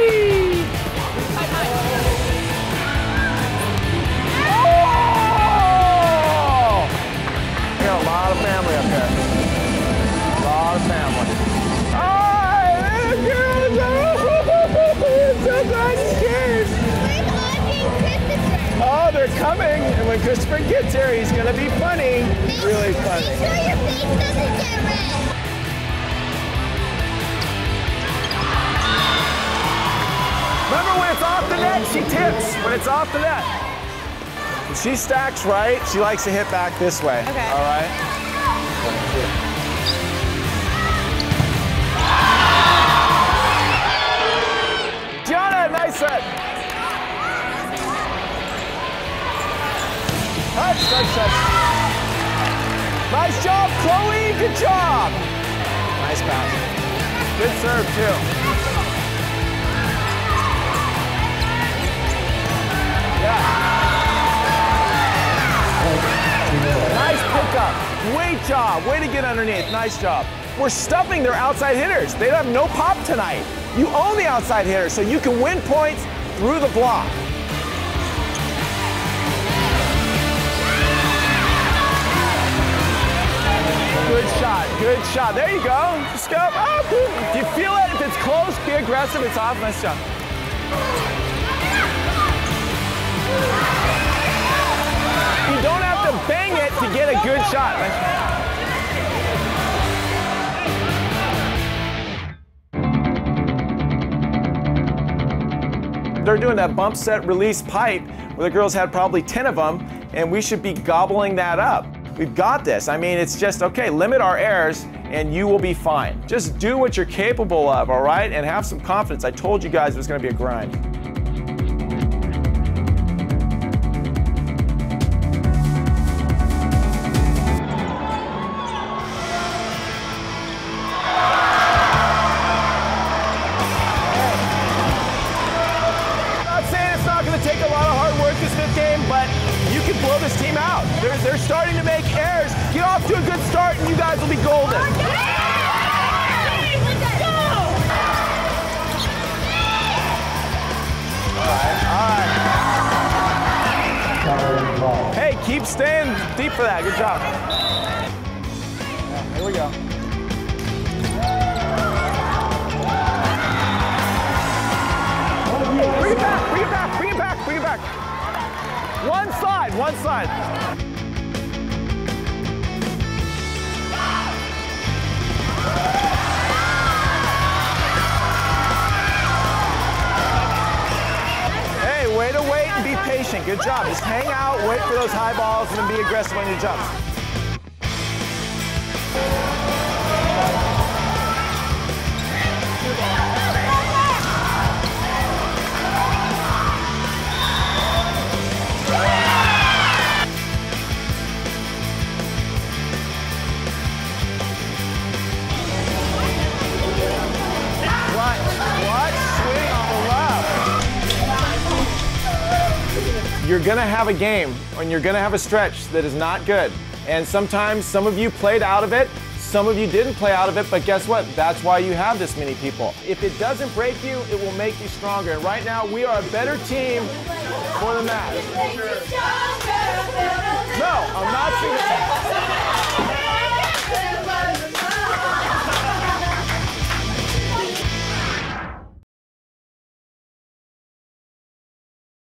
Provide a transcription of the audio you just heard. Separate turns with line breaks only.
We got a lot of family up here. A lot of family. Oh, so glad he's here. Oh, they're coming. And when Christopher gets here, he's going to be funny. Really funny.
Make sure your face doesn't get red.
Remember, when it's off the net, she tips. When it's off the net. If she stacks right, she likes to hit back this way.
Okay.
All right? Gianna, nice set. Touch, touch, touch. Nice job, Chloe. Good job. Nice pass. Good serve, too. Yeah. Nice pickup. Great job. Way to get underneath. Nice job. We're stuffing their outside hitters. They have no pop tonight. You own the outside hitter, so you can win points through the block. Good shot. Good shot. There you go. Just go. Oh, if you feel it, if it's close, be aggressive. It's off. Nice job. You don't have to bang it to get a good shot. They're doing that bump set release pipe where the girls had probably 10 of them, and we should be gobbling that up. We've got this. I mean, it's just, okay, limit our errors and you will be fine. Just do what you're capable of, all right? And have some confidence. I told you guys it was gonna be a grind. Blow this team out. They're starting to make errors. Get off to a good start and you guys will be golden.
Let's go!
All right. Hey, keep staying deep for that. Good job. Yeah, here we go. Bring it back, bring it back, bring it back, bring it back. One side, one side. Hey, way to wait and be patient. Good job. Just hang out, wait for those high balls, and then be aggressive on your jumps. You're gonna have a game and you're gonna have a stretch that is not good. And sometimes some of you played out of it, some of you didn't play out of it, but guess what? That's why you have this many people. If it doesn't break you, it will make you stronger. And right now, we are a better team for the match. No, I'm not saying that.